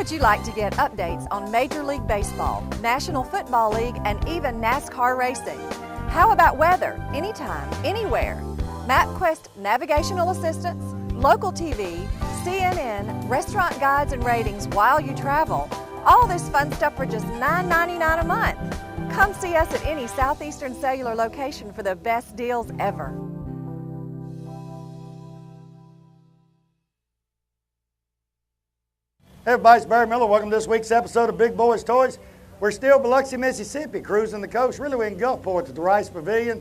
would you like to get updates on Major League Baseball, National Football League, and even NASCAR racing? How about weather, anytime, anywhere? MapQuest navigational assistance, local TV, CNN, restaurant guides and ratings while you travel. All this fun stuff for just $9.99 a month. Come see us at any Southeastern Cellular location for the best deals ever. Hey everybody, it's Barry Miller. Welcome to this week's episode of Big Boys Toys. We're still Biloxi, Mississippi, cruising the coast. Really, we're in Gulfport at the Rice Pavilion.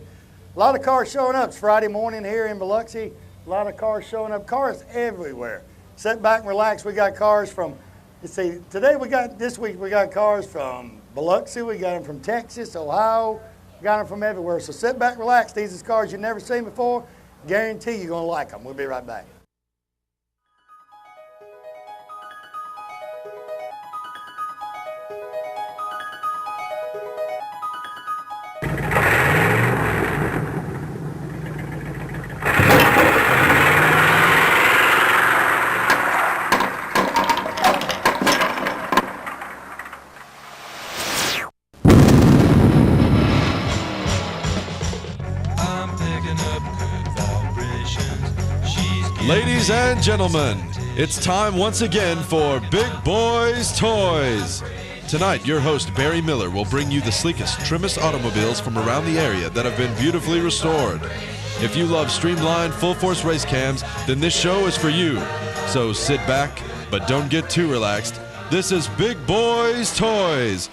A lot of cars showing up. It's Friday morning here in Biloxi. A lot of cars showing up. Cars everywhere. Sit back and relax. We got cars from, this week we got cars from Biloxi. We got them from Texas, Ohio. We got them from everywhere. So sit back, relax. These are cars you've never seen before. Guarantee you're going to like them. We'll be right back. Ladies and gentlemen, it's time once again for Big Boys Toys. Tonight, your host Barry Miller will bring you the sleekest, trimmest automobiles from around the area that have been beautifully restored. If you love streamlined, full-force race cams, then this show is for you. So sit back, but don't get too relaxed. This is Big Boys Toys.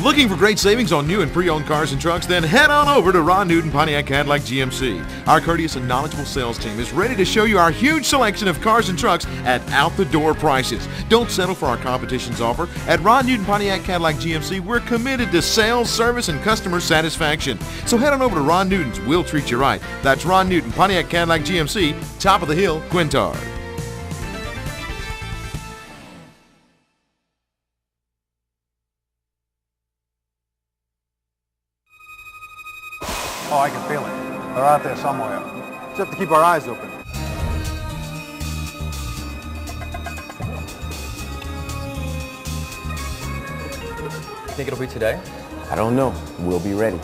Looking for great savings on new and pre-owned cars and trucks? Then head on over to Ron Newton Pontiac Cadillac GMC. Our courteous and knowledgeable sales team is ready to show you our huge selection of cars and trucks at out-the-door prices. Don't settle for our competition's offer. At Ron Newton Pontiac Cadillac GMC, we're committed to sales, service, and customer satisfaction. So head on over to Ron Newton's. We'll treat you right. That's Ron Newton Pontiac Cadillac GMC, top of the hill, Quintard. Oh, I can feel it. They're out there somewhere. Just have to keep our eyes open. Think it'll be today? I don't know. We'll be ready.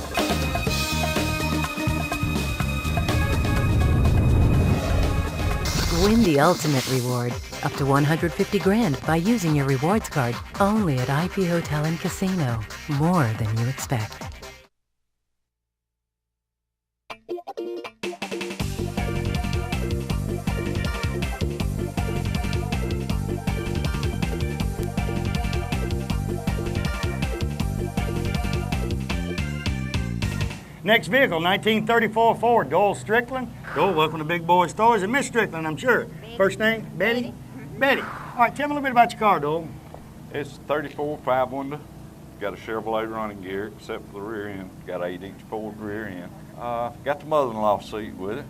Win the ultimate reward, up to $150 grand by using your rewards card only at IP Hotel and Casino. More than you expect. Next vehicle, 1934 Ford, Doyle Strickland. Doyle, welcome to Big Boys Toys. And Miss Strickland, I'm sure. Betty. First name? Betty? Betty. All right, tell me a little bit about your car, Doyle. It's 34 5-window. Got a Chevrolet running gear, except for the rear end. Got an 8-inch Ford rear end. Got the mother-in-law seat with it.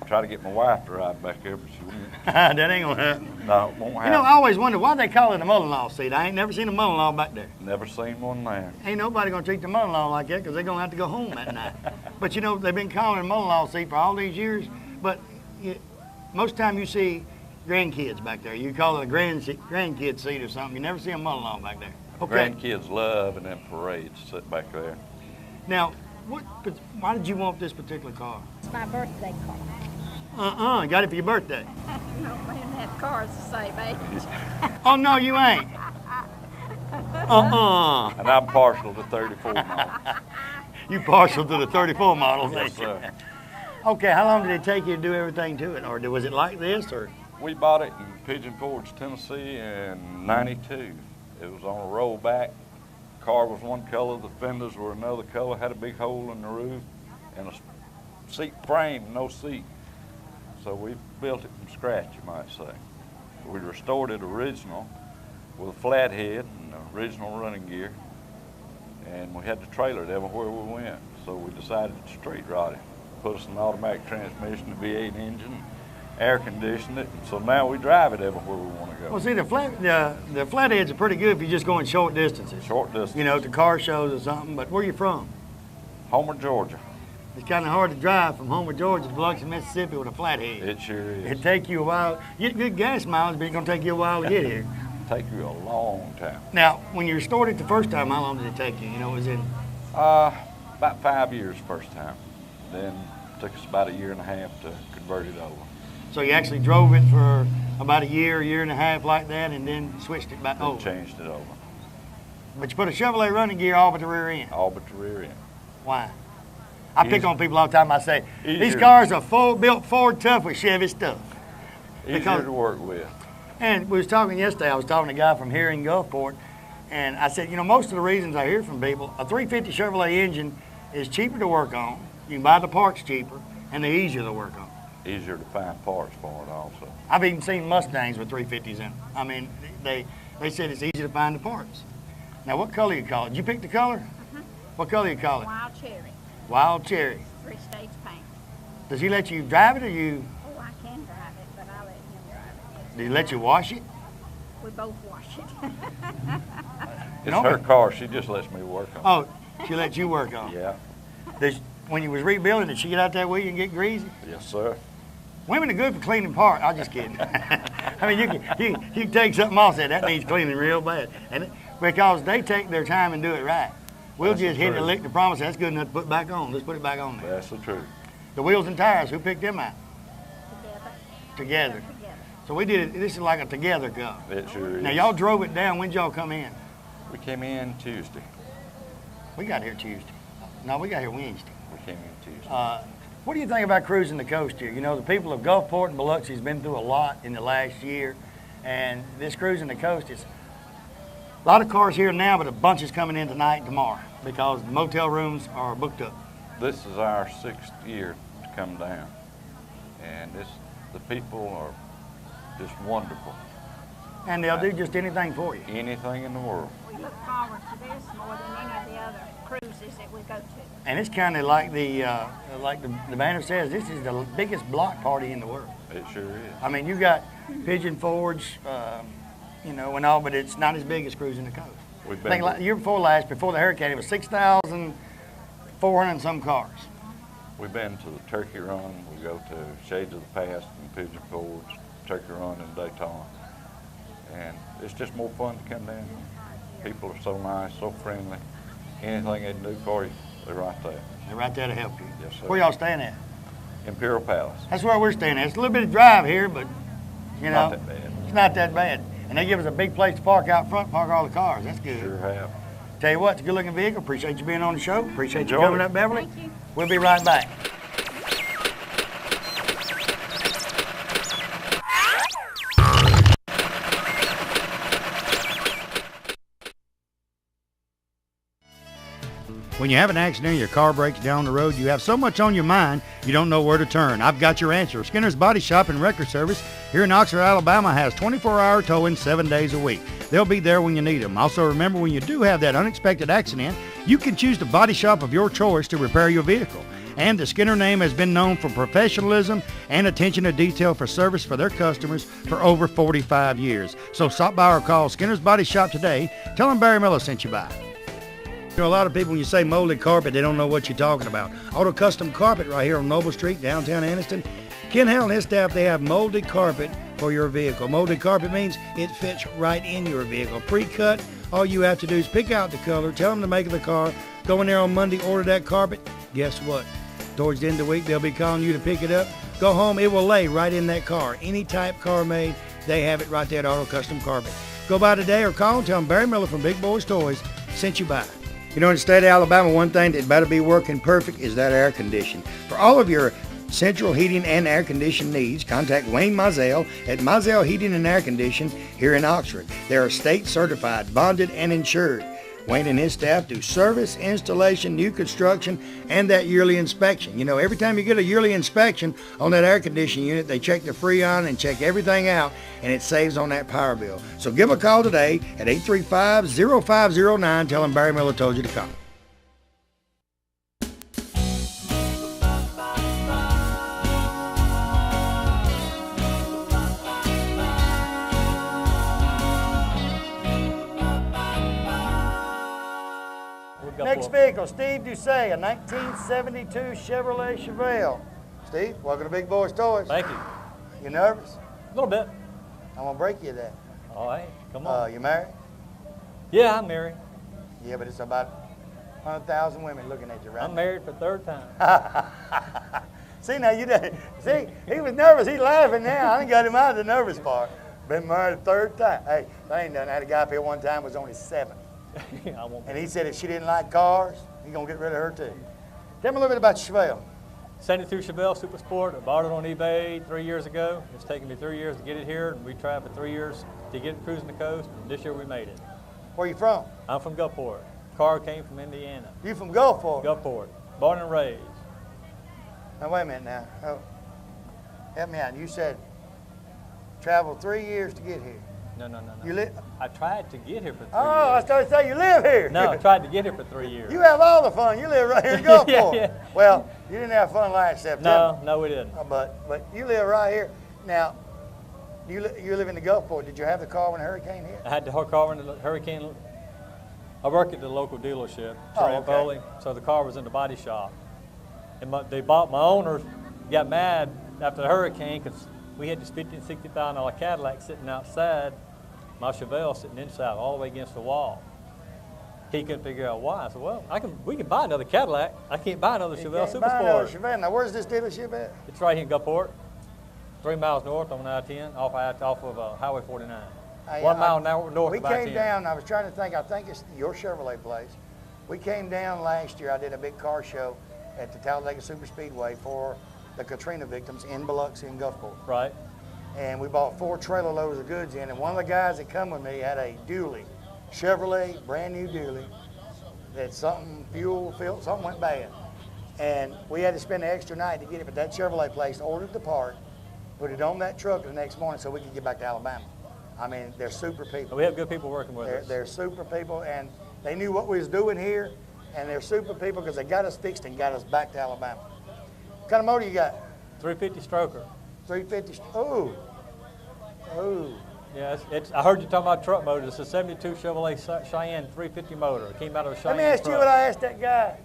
Try to get my wife to ride back there, but she wouldn't. That ain't gonna happen. No, it won't happen. You know, I always wonder why they call it a mother-in-law seat. I ain't never seen a mother-in-law back there. Never seen one there. Ain't nobody gonna treat the mother-in-law like that because they're gonna have to go home that night. But you know, they've been calling it a mother-in-law seat for all these years. But most time you see grandkids back there. You call it a grandkid seat or something. You never see a mother-in-law back there. Okay. Grandkids love in them parades, sit back there. Now, why did you want this particular car? It's my birthday car. Got it for your birthday. No, we didn't have cars the same age. Oh, no, you ain't. And I'm partial to 34 models. You partial to the 34 models, Yes, ain't you? sir. Okay, how long did it take you to do everything to it? Or was it like this, or? We bought it in Pigeon Forge, Tennessee in '92. It was on a rollback. The car was one color, the fenders were another color, had a big hole in the roof, and a seat frame, no seat. So we built it from scratch, you might say. We restored it original with a flat head and the original running gear. And we had to trailer it everywhere we went. So we decided to street rod it. Put us an automatic transmission, a V8 engine, air conditioned it. And so now we drive it everywhere we want to go. Well, see, the flatheads are pretty good if you're just going short distances. Short distance. You know, to car shows or something. But where you from? Homer, Georgia. It's kind of hard to drive from Homer, Georgia to Biloxi, Mississippi with a flathead. It sure is. It'd take you a while. You get good gas mileage, but it's going to take you a while to get here. Take you a long time. Now, when you restored it the first time, how long did it take you? You know, was it? About 5 years first time. Then it took us about a year and a half to convert it over. So you actually drove it for about a year and a half like that, and then switched it back over. Changed it over. But you put a Chevrolet running gear all but the rear end. All but the rear end. Why? I pick on people all the time. I say, Easier. These cars are built Ford tough with Chevy stuff. Easier to work with. And we was talking yesterday, I was talking to a guy from here in Gulfport, and I said, you know, most of the reasons I hear from people, a 350 Chevrolet engine is cheaper to work on, you can buy the parts cheaper, and they're easier to work on. Easier to find parts for it also. I've even seen Mustangs with 350s in them. I mean, they said it's easy to find the parts. Now, what color you call it? Did you pick the color? What color you call it? Wild cherry. Wild cherry. 3-stage paint. Does he let you drive it, or you? Oh, I can drive it, but I let him drive it. Does he let you wash it? We both wash it. It's her car. She just lets me work on it. Oh, she lets you work on it. Yeah. When you was rebuilding, did she get out that wheel and get greasy? Yes, sir. Women are good for cleaning parts. I'm just kidding. I mean, you can take something off that needs cleaning real bad, and because they take their time and do it right. We'll just hit it, lick the promise. That's good enough to put back on. Let's put it back on there. That's the truth. The wheels and tires, who picked them out? Together. So we did it. This is like a together go. It sure is. Now y'all drove it down. When did y'all come in? We came in Tuesday. We got here Tuesday. No, we got here Wednesday. We came in Tuesday. What do you think about cruising the coast here? You know, the people of Gulfport and Biloxi has been through a lot in the last year, and this cruising the coast is a lot of cars here now, but a bunch is coming in tonight and tomorrow because the motel rooms are booked up. This is our 6th year to come down, and the people are just wonderful. And they'll do just anything for you. Anything in the world. We look forward to this more than any of the other cruises that we go to. And it's kind of like the banner says, this is the biggest block party in the world. It sure is. I mean, you got Pigeon Forge, you know, and all, but it's not as big as cruising the coast. We've I been think like the year before last, before the hurricane, it was 6,400 and some cars. We've been to the Turkey Run. We go to Shades of the Past and Pigeon Forge, Turkey Run in Daytona. And it's just more fun to come down. People are so nice, so friendly. Anything they can do for you, they're right there. They're right there to help you. Yes, sir. Where y'all staying at? Imperial Palace. That's where we're staying at. It's a little bit of drive here, but, you know, Not that bad. it's not that bad. And they give us a big place to park out front, park all the cars. That's good. Sure have. Tell you what, it's a good-looking vehicle. Appreciate you being on the show. Appreciate you Enjoy coming it. up, Beverly. Thank you. We'll be right back. When you have an accident and your car breaks down the road, you have so much on your mind, you don't know where to turn. I've got your answer. Skinner's Body Shop and Record Service here in Oxford, Alabama has 24-hour towing 7 days a week. They'll be there when you need them. Also, remember, when you do have that unexpected accident, you can choose the body shop of your choice to repair your vehicle. And the Skinner name has been known for professionalism and attention to detail for service for their customers for over 45 years. So stop by or call Skinner's Body Shop today. Tell them Barry Miller sent you by. You know, a lot of people, when you say molded carpet, they don't know what you're talking about. Auto Custom Carpet right here on Noble Street, downtown Anniston. Ken Hell and his staff, they have molded carpet for your vehicle. Molded carpet means it fits right in your vehicle. Pre-cut, all you have to do is pick out the color, tell them the make of the car, go in there on Monday, order that carpet. Guess what? Towards the end of the week, they'll be calling you to pick it up. Go home, it will lay right in that car. Any type car made, they have it right there at Auto Custom Carpet. Go by today or call and tell them Barry Miller from Big Boyz Toys sent you by. You know, in the state of Alabama, one thing that better be working perfect is that air condition. For all of your central heating and air condition needs, contact Wayne Mizell at Mizell Heating and Air Condition here in Oxford. They are state certified, bonded, and insured. Wayne and his staff do service, installation, new construction, and that yearly inspection. You know, every time you get a yearly inspection on that air conditioning unit, they check the Freon and check everything out, and it saves on that power bill. So give them a call today at 835-0509. Tell them Barry Miller told you to call. Next vehicle, Steve Doucet, a 1972 Chevrolet Chevelle. Steve, welcome to Big Boys Toys. Thank you. You nervous? A little bit. I'm gonna break you of that. All right, come on. You married? Yeah, I'm married. Yeah, but it's about 100,000 women looking at you right I'm married for the third time. See, now you did. See, he was nervous. He's laughing now. I done got him out of the nervous part. Been married a third time. Hey, that ain't done. I had a guy up here one time was only 7. I won't And he said if she didn't like cars, he's going to get rid of her too. Tell me a little bit about your Chevelle. 72 Chevelle Super Sport. I bought it on eBay 3 years ago. It's taken me 3 years to get it here, and we tried for 3 years to get it cruising the coast, and this year we made it. Where you from? I'm from Gulfport. Car came from Indiana. You from Gulfport? Gulfport. Born and raised. Now, wait a minute now. Oh, help me out. You said traveled 3 years to get here. No. You live? I tried to get here for 3 years. Oh, I started to say you live here. No, I tried to get here for 3 years. You have all the fun. You live right here in Gulfport. Yeah. Well, you didn't have fun last September. No, we didn't. But you live right here. Now, you live in the Gulfport. Did you have the car when the hurricane hit? I had the car when the hurricane. I work at the local dealership, Oh, Trey okay. Bowling, so the car was in the body shop. And my owners got mad after the hurricane because we had this $50,000 and $60,000 Cadillac sitting outside, my Chevelle sitting inside all the way against the wall. He couldn't figure out why. I said, well, we can buy another Cadillac. I can't buy another Chevelle Super Sport. Chevelle. Now, where's this dealership at? It's right here in Gulfport, 3 miles north on I-10, off of Highway 49. 1 mile north We of I-10. came down, I was trying to think, I think it's your Chevrolet place. We came down last year, I did a big car show at the Talladega Super Speedway for the Katrina victims in Biloxi and Gulfport. Right. And we bought 4 trailer loads of goods in, and one of the guys that come with me had a dually, Chevrolet, brand new dually, that something went bad. And we had to spend the extra night to get it, but that Chevrolet place ordered the part, put it on that truck the next morning so we could get back to Alabama. I mean, they're super people. We have good people working with us. They're super people, and they knew what we was doing here, and they're super people because they got us fixed and got us back to Alabama. What kind of motor you got? 350 stroker. 350. Ooh. Yeah, I heard you talking about truck motors. It's a 72 Chevrolet Cheyenne 350 motor. It came out of a Cheyenne Let me ask you what I asked that guy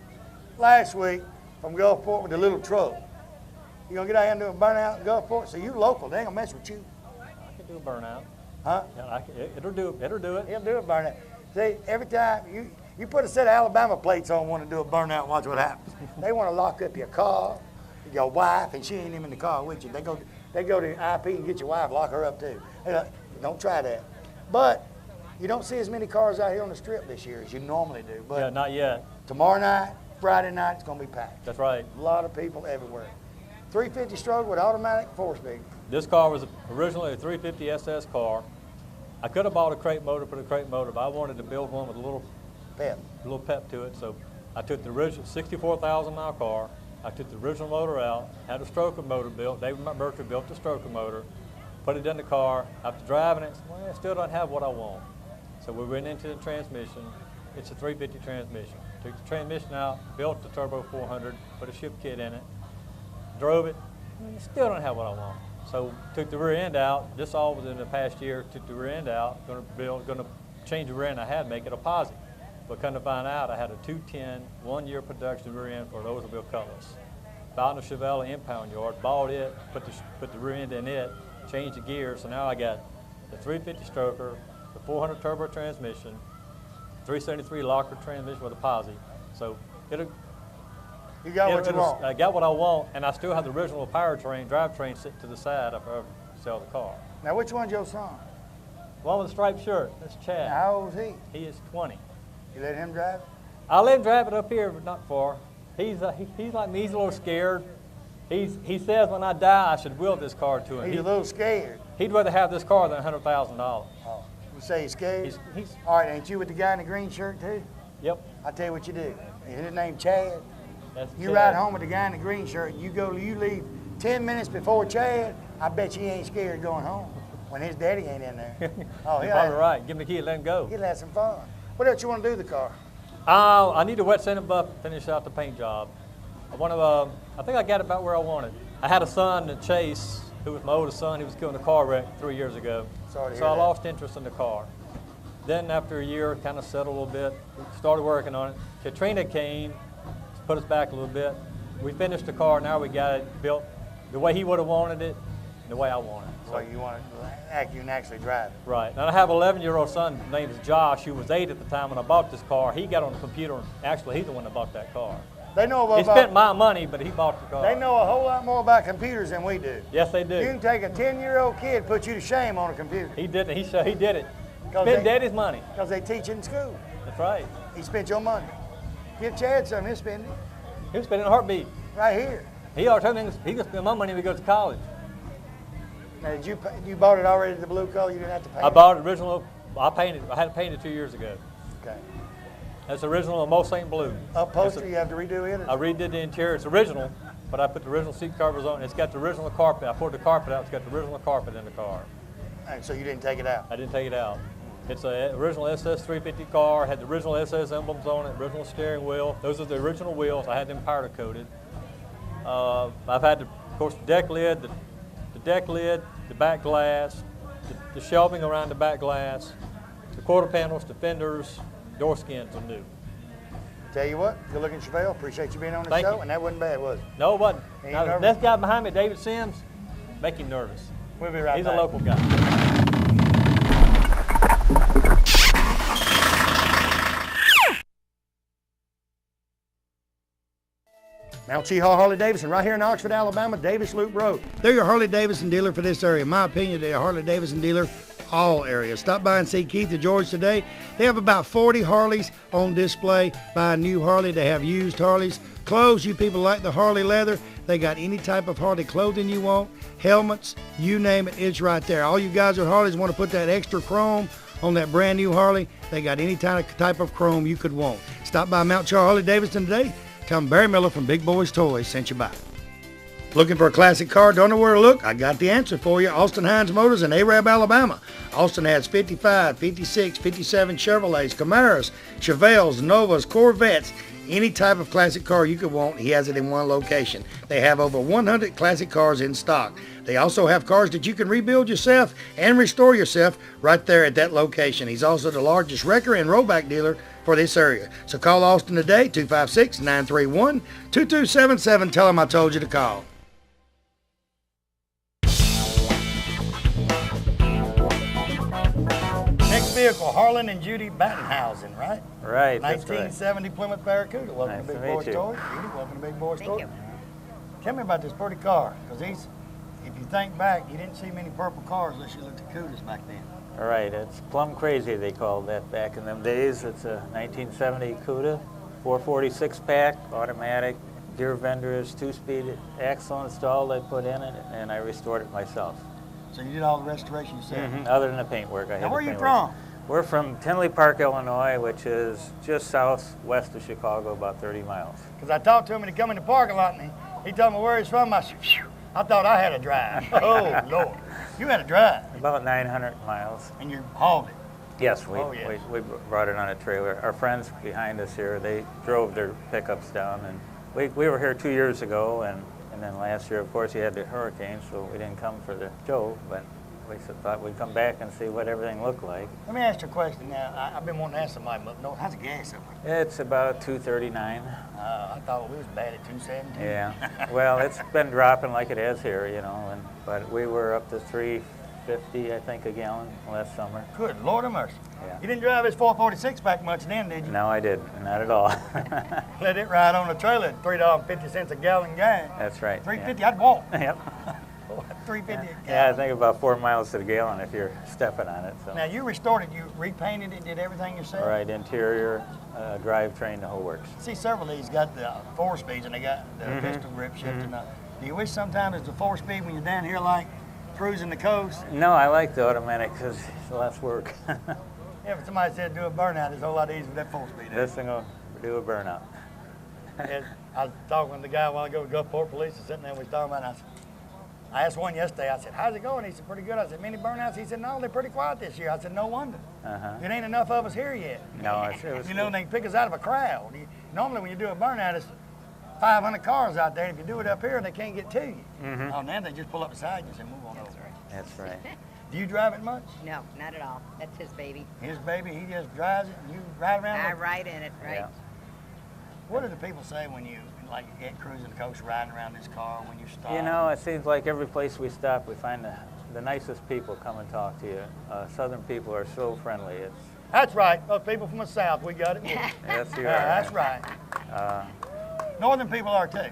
last week from Gulfport with the little truck. You gonna get out here and do a burnout in Gulfport? So you local, they ain't gonna mess with you. I can do a burnout. Huh? Yeah, it'll do it. He'll do a burnout. See, every time you put a set of Alabama plates on, want to do a burnout, watch what happens. They want to lock up your car, your wife, and she ain't even in the car with you. They go to IP and get your wife, lock her up too. Don't try that. But you don't see as many cars out here on the strip this year as you normally do. But yeah, not yet. Tomorrow night, Friday night, it's going to be packed. That's right. A lot of people everywhere. 350 stroke with automatic 4-speed. This car was originally a 350 SS car. I could have bought a crate motor for the crate motor, but I wanted to build one with a little pep to it. So I took the original 64,000 mile car. I took the original motor out, had a stroker motor built. David Mercury built the stroker motor, put it in the car. After driving it, well, I still don't have what I want. So we went into the transmission. It's a 350 transmission. Took the transmission out, built the turbo 400, put a shift kit in it, drove it. Still don't have what I want. So took the rear end out. This all was in the past year. Took the rear end out. Going to change the rear end I had, make it a posi. But come to find out, I had a 210 1-year production rear end for an Oldsmobile Cutlass. Found a Chevelle impound yard, bought it, put the rear end in it, changed the gears. So now I got the 350 stroker, the 400 turbo transmission, 373 locker transmission with a posi. So you got what you want. I got what I want, and I still have the original drivetrain sitting to the side if I ever sell the car. Now, which one's your son? One with a striped shirt. That's Chad. How old is he? He is 20. You let him drive? I let him drive it up here, but not far. He's like me. He's a little scared. He says when I die, I should will this car to him. He's a little scared. He'd rather have this car than $100,000. Oh, you say he's scared? He's all right, ain't you with the guy in the green shirt too? Yep. I'll tell you what you do. His name Chad. That's you Chad. Ride home with the guy in the green shirt. You leave 10 minutes before Chad. I bet you he ain't scared going home when his daddy ain't in there. Oh, you're probably right. Give him the key and let him go. He'll have some fun. What else you want to do with the car? I need a wet sand and buff to finish out the paint job. I think I got it about where I wanted. I had a son, Chase, who was my oldest son. He was killed in a car wreck 3 years ago. Sorry to so hear I that. lost interest in the car. Then after a year, it kind of settled a little bit. We started working on it. Katrina came, put us back a little bit. We finished the car. Now we got it built the way he would have wanted it, and the way I wanted it. So you want to you can actually drive it. Right. And I have an 11-year-old son. His name is Josh, who was 8 at the time when I bought this car. He got on the computer, and actually he's the one that bought that car. They know about. He spent my money, but he bought the car. They know a whole lot more about computers than we do. Yes, they do. You can take a 10-year-old kid, put you to shame on a computer. He did it. He did it. Spent Daddy's money. Because they teach in school. That's right. He spent your money. Give Chad some, he'll spend it. He'll spend it in a heartbeat. Right here. He already told me he can spend my money when he goes to college. Now, did you bought it already the blue color? You didn't have to pay I bought it original. I had it painted 2 years ago. Okay. That's original Most Saint Blue. Upholstery, you have to redo it? I redid the interior. It's original, but I put the original seat covers on. It's got the original carpet. I poured the carpet out. It's got the original carpet in the car. And so you didn't take it out? I didn't take it out. It's an original SS 350 car. Had the original SS emblems on it, original steering wheel. Those are the original wheels. I had them powder coated. I've had, of course, the deck lid, the back glass, the shelving around the back glass, the quarter panels, the fenders, door skins are new. Tell you what, good looking, Chevelle. Appreciate you being on the Thank show, you. and that wasn't bad, was it? No, it wasn't. Ain't Now, nervous? this guy behind me, David Sims, make him nervous. We'll be right He's back. a local guy. Mount Cheahaw Harley-Davidson, right here in Oxford, Alabama, Davis Loop Road. They're your Harley-Davidson dealer for this area. In my opinion, they're a Harley-Davidson dealer all areas. Stop by and see Keith and George today. They have about 40 Harleys on display. Buy a new Harley. They have used Harleys. Clothes, you people like the Harley leather. They got any type of Harley clothing you want. Helmets, you name it, it's right there. All you guys with Harleys want to put that extra chrome on that brand new Harley. They got any type of chrome you could want. Stop by Mount Cheahaw Harley-Davidson today. Tell them Barry Miller from Big Boyz Toys sent you by. Looking for a classic car? Don't know where to look? I got the answer for you. Austin Hines Motors in Arab, Alabama. Austin has 55, 56, 57 Chevrolets, Camaros, Chevelles, Novas, Corvettes, any type of classic car you could want. He has it in one location. They have over 100 classic cars in stock. They also have cars that you can rebuild yourself and restore yourself right there at that location. He's also the largest wrecker and rollback dealer for this area. So call Austin today, 256-931-2277. Tell him I told you to call. Next vehicle, Harlan and Judy Battenhausen, right? Right, that's right. 1970 Plymouth Barracuda. Welcome Nice to to Big meet Boyz you. Toys. Judy, welcome to Big Boyz Thank Toys. you. Tell me about this pretty car, because if you think back, you didn't see many purple cars unless you looked at Cudas back then. All right, it's plum crazy, they called that back in them days. It's a 1970 Cuda, 446 pack, automatic, gear vendors, 2-speed axle installed I put in it, and I restored it myself. So you did all the restoration yourself? Other than the paint work. I had Now, the where are you paint from? work. We're from Tinley Park, Illinois, which is just southwest of Chicago, about 30 miles. Because I talked to him and he come in the parking lot and he told me where he's from. I said, phew, I thought I had a drive. Oh, Lord. You had a drive. About 900 miles. And you hauled it. Yes, we brought it on a trailer. Our friends behind us here, they drove their pickups down, and we were here 2 years ago, and then last year, of course, you had the hurricane, so we didn't come for the show, but we thought we'd come back and see what everything looked like. Let me ask you a question now. I've been wanting to ask somebody, but no, how's the gas up here? It's about 239. I thought we was bad at 217. Yeah. Well, it's been dropping like it has here, you know, but we were up to 350, I think, a gallon last summer. Good Lord of mercy. Yeah. You didn't drive his 446 back much then, did you? No, I didn't. Not at all. Let it ride on the trailer at $3.50 a gallon gas. That's right. $3.50, yeah. I'd walk. Yep. $3.50 a gallon. Yeah, I think about 4 miles to the gallon if you're stepping on it. So. Now you restored it, you repainted it, did everything yourself? Right, interior, drivetrain, the whole works. See, several of these got the 4-speeds and they got the pistol grip shifting up. Do you wish sometimes it's a 4-speed when you're down here like cruising the coast? No, I like the automatic because it's less work. Yeah, if somebody said do a burnout, it's a whole lot easier with that 4-speed. This thing will do a burnout. And I was talking with the guy a while ago, Gulfport Police, was sitting there, we was talking about it, and I asked one yesterday, I said, how's it going? He said, pretty good. I said, many burnouts? He said, no, they're pretty quiet this year. I said, no wonder. It ain't enough of us here yet. No, it was you know, they can pick us out of a crowd. Normally when you do a burnout, it's 500 cars out there. If you do it up here, they can't get to you. Oh, now they just pull up beside you and say, move on over. That's right. Do you drive it much? No, not at all. That's his baby. His baby, he just drives it and you ride around I with it? ride in it, right? Yeah. What do the people say when you get cruising the coast riding around this car when you stop? You know, it seems like every place we stop, we find the nicest people come and talk to you. Southern people are so friendly. That's right. Those people from the South, we got it. Yes, you are. That's right. Northern people are too.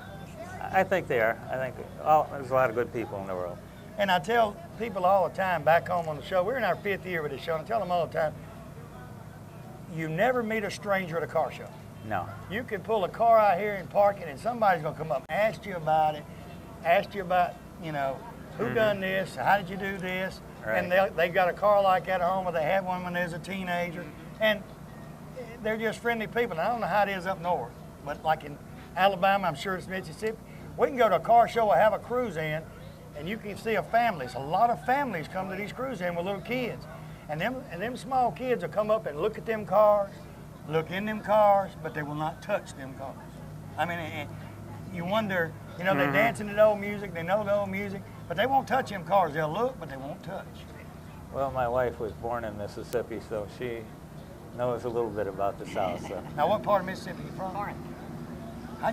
I think they are. I think there's a lot of good people in the world. And I tell people all the time back home on the show, we're in our 5th year with this show, and I tell them all the time, you never meet a stranger at a car show. No. You can pull a car out here and park it, and somebody's going to come up and ask you about it, ask you about, you know, who done this, how did you do this, Right. and they've got a car like that at home, or they had one when they was a teenager, and they're just friendly people. And I don't know how it is up north, but like in Alabama, I'm sure it's Mississippi, we can go to a car show or have a cruise in, and you can see a families. A lot of families come to these cruise in with little kids, and them small kids will come up and look at them cars, look in them cars, but they will not touch them cars. I mean, you wonder, you know, they're dancing to the old music, they know the old music, but they won't touch them cars. They'll look, but they won't touch. Well, my wife was born in Mississippi, so she knows a little bit about the South. So. Now, what part of Mississippi are you from? North.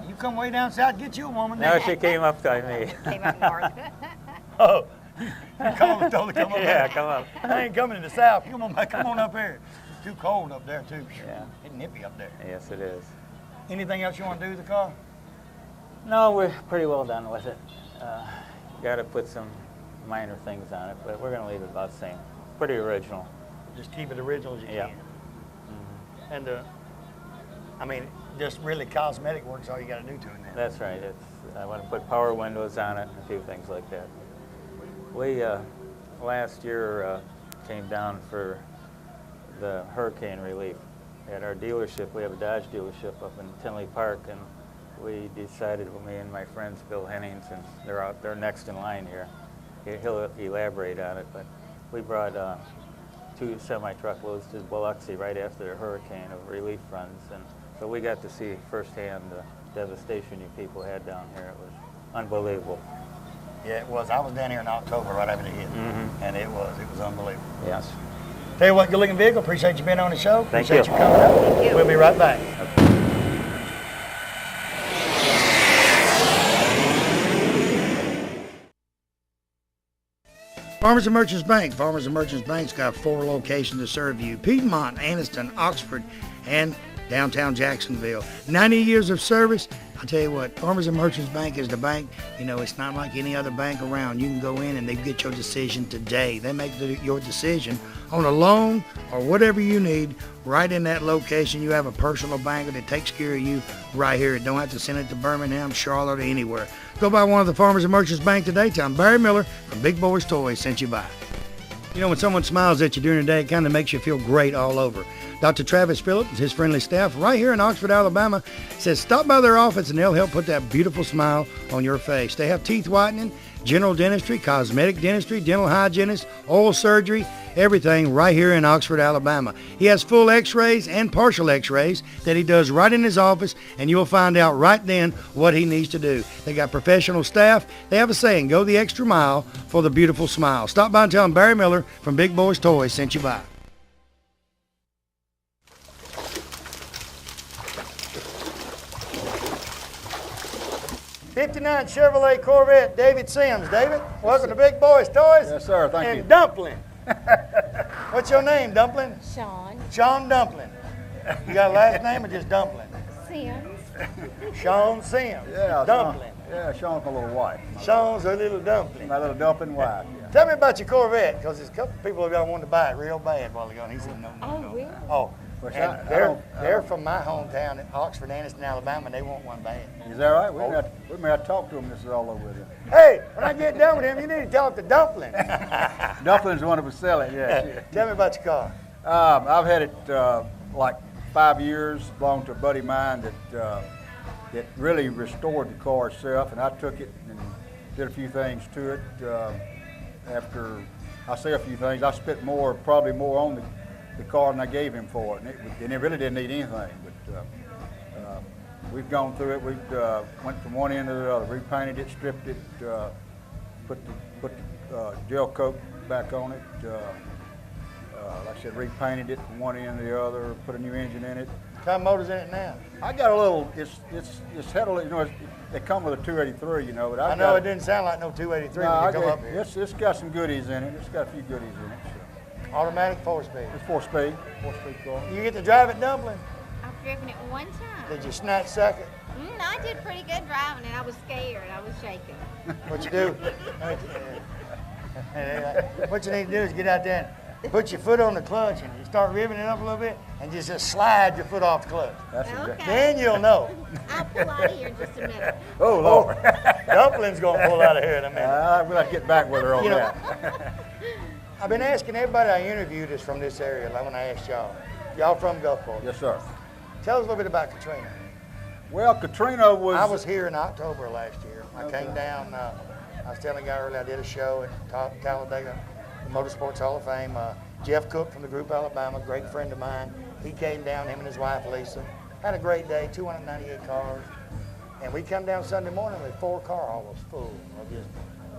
You come way down south, get you a woman. No, she came up to me. Came up north. Oh, you told her to come up Yeah, there. come up. I ain't coming to the south. Come on up here. It's too cold up there, too. Yeah. It's nippy up there. Yes, it is. Anything else you want to do with the car? No, we're pretty well done with it. Got to put some minor things on it, but we're going to leave it about the same. Pretty original. Just keep it original as you Yeah. can. And, I mean, just really cosmetic work's all you got to do to it now. That's right. I want to put power windows on it and a few things like that. We, last year, came down for the hurricane relief. At our dealership, we have a Dodge dealership up in Tinley Park, and we decided, me and my friends, Bill Hennings, and they're next in line here. He'll elaborate on it, but we brought 2 semi-truckloads to Biloxi right after the hurricane of relief runs, and so we got to see firsthand the devastation you people had down here. It was unbelievable. Yeah, it was. I was down here in October right after it hit, and it was unbelievable. Yes. Tell you what, good looking vehicle. Appreciate you being on the show. Thank Appreciate you. you coming up. Thank you. We'll be right back. Farmers and Merchants Bank. Farmers and Merchants Bank's got 4 locations to serve you. Piedmont, Anniston, Oxford, and downtown Jacksonville. 90 years of service. I'll tell you what, Farmers and Merchants Bank is the bank. You know, it's not like any other bank around. You can go in and they get your decision today. They make your decision on a loan or whatever you need right in that location. You have a personal banker that takes care of you right here. Don't have to send it to Birmingham, Charlotte, or anywhere. Go by one of the Farmers and Merchants Bank today. Tell them Barry Miller from Big Boyz Toyz sent you by. You know, when someone smiles at you during the day, it kind of makes you feel great all over. Dr. Travis Phillips and his friendly staff right here in Oxford, Alabama, says stop by their office and they'll help put that beautiful smile on your face. They have teeth whitening, general dentistry, cosmetic dentistry, dental hygienist, oral surgery, everything right here in Oxford, Alabama. He has full x-rays and partial x-rays that he does right in his office, and you'll find out right then what he needs to do. They got professional staff. They have a saying, go the extra mile for the beautiful smile. Stop by and tell him Barry Miller from Big Boyz Toyz sent you by. '59 Chevrolet Corvette, David Sims. David, welcome to Big Boyz Toyz. Yes, sir. Thank you. And Dumpling. What's your name, Dumpling? Sean Sean Dumpling. You got a last name or just Dumpling? Sims. Sean Sims. Yeah, Dumpling. Sean's my little wife. Sean's her little dumpling. My little dumpling wife. Yeah. Tell me about your Corvette, because there's a couple people who got wanted to buy it real bad while ago, and he said no. Oh, really? Oh, Well, and they're from my hometown in Oxford, Anniston, Alabama, and they want one bad. Is that right? We may have to talk to him. This is all over with it. Hey, when I get done with him, you need to talk to Dumpling. Dumpling's the one that was selling, yeah. Tell me about your car. I've had it like 5 years, belonged to a buddy of mine that really restored the car itself, and I took it and did a few things to it. After I say a few things, I spent probably more on the car than I gave him for it, and it really didn't need anything. But we've gone through it. We've went from one end to the other, repainted it, stripped it, put the gel coat back on it. Like I said, repainted it from one end to the other, put a new engine in it. What kind of motor's in it now? I got a little. It's had a little. You know, they come with a 283. You know, but I know it didn't sound like no 283 when you come up here. It's got some goodies in it. It's got a few goodies in it. So. Automatic 4-speed. It's 4-speed. 4-speed car. You get to drive it Dublin? I've driven it one time. Did you snatch second? I did pretty good driving it. I was scared. I was shaking. What you do? What you need to do is get out there and put your foot on the clutch and you start revving it up a little bit and just slide your foot off the clutch. That's Okay. Then you'll know. I'll pull out of here in just a minute. Oh, Lord. Dublin's going to pull out of here in a minute. We'll have to get back with her on that. I've been asking everybody I interviewed is from this area, like when I asked y'all. Y'all from Gulfport? Yes, sir. Tell us a little bit about Katrina. Well, Katrina was... I was here in October last year. I came down, I was telling you earlier, I did a show at Talladega Motorsports Hall of Fame. Jeff Cook from the Group Alabama, great friend of mine. He came down, him and his wife Lisa. Had a great day, 298 cars. And we come down Sunday morning with 4 car hall was full of just,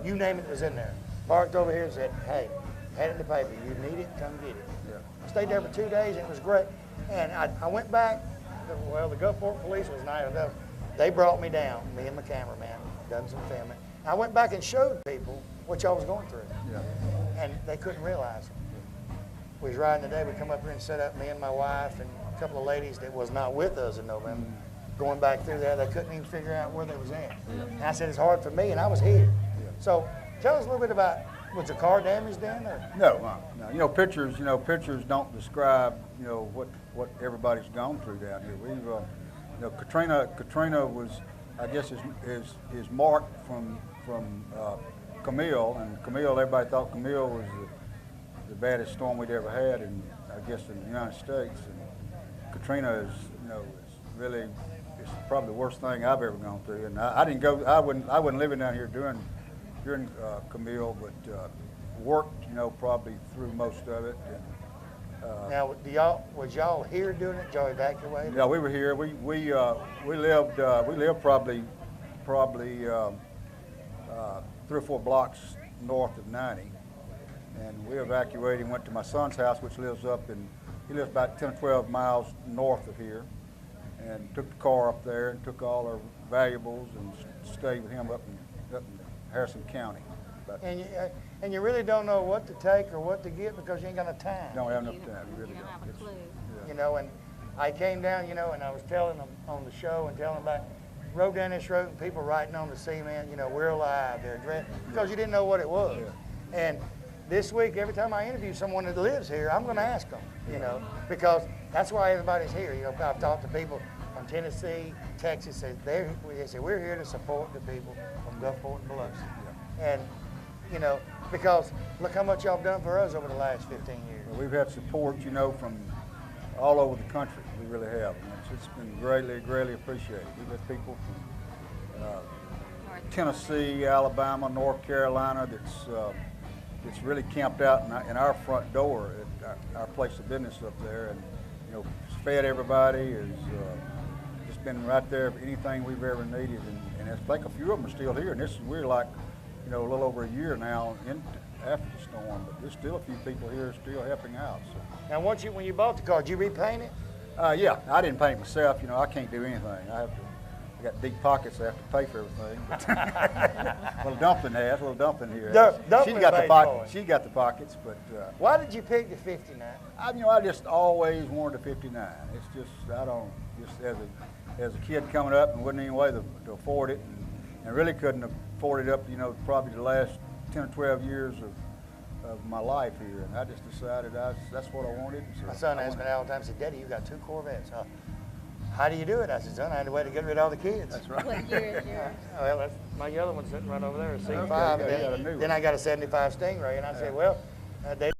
you name it was in there. Parked over here and said, hey, had it in the paper, you need it, come get it. Yeah. I stayed there for 2 days and it was great. And I went back, well, the Gulfport police was nice enough. They brought me down, me and my cameraman, done some filming. I went back and showed people what y'all was going through. Yeah. And they couldn't realize it. We was riding today, we come up here and set up, me and my wife and a couple of ladies that was not with us in November. Going back through there, they couldn't even figure out where they was at. And I said, it's hard for me, and I was here. So tell us a little bit about, was the car damaged then? Or? No. You know, pictures don't describe, you know, what everybody's gone through down here. We've, you know, Katrina was, I guess, is marked from Camille, and Camille, everybody thought Camille was the baddest storm we'd ever had, in, I guess, in the United States. And Katrina is, you know, it's really, it's probably the worst thing I've ever gone through. And I wasn't living down here during Camille, but worked, you know, probably through most of it. And, now, was y'all here doing it? Did y'all evacuate? Yeah, we were here. We lived probably 3 or 4 blocks north of 90, and we evacuated and went to my son's house, which lives he lives about 10 or 12 miles north of here, and took the car up there and took all our valuables and stayed with him up in Harrison County. And you really don't know what to take or what to get because you ain't got no time. Don't have enough time. You really don't have a clue. You know, and I came down, you know, and I was telling them on the show and telling them about, rode down this road and people writing on the cement, you know, we're alive, they're dressed, because you didn't know what it was. Yeah. And this week, every time I interview someone that lives here, I'm going to ask them, you know, because that's why everybody's here. You know, I've talked to people from Tennessee, Texas, they say, we're here to support the people from Gulfport and Biloxi. Yeah. And, you know, because look how much y'all have done for us over the last 15 years. Well, we've had support, you know, from all over the country. We really have. And it's been greatly appreciated. We've had people from Tennessee, Alabama, North Carolina that's really camped out in our front door at our place of business up there, and you know, fed everybody. Has just been right there for anything we've ever needed, and I think a few of them are still here. And we're like, you know, a little over a year now after the storm, but there's still a few people here still helping out. So. Now, when you bought the car, did you repaint it? Yeah, I didn't paint it myself. You know, I can't do anything. I got deep pockets. I have to pay for everything. Well, Dumpling has. Well, Dumpling here. She got the pockets, but. Why did you pick the 59? I just always wanted a 59. It's just as a kid coming up and wasn't any way to afford it, and really couldn't afford it up. You know, probably the last 10 or 12 years of my life here, and I just decided that's what I wanted. So my son asked me all the time, he said, Daddy, you got 2 Corvettes, huh? How do you do it? I said, son, I had a way to get rid of all the kids. That's right. What year is yours? Well, that's my other one's sitting right over there, a C5. Okay, Then I got a 75 Stingray, and I said, well, they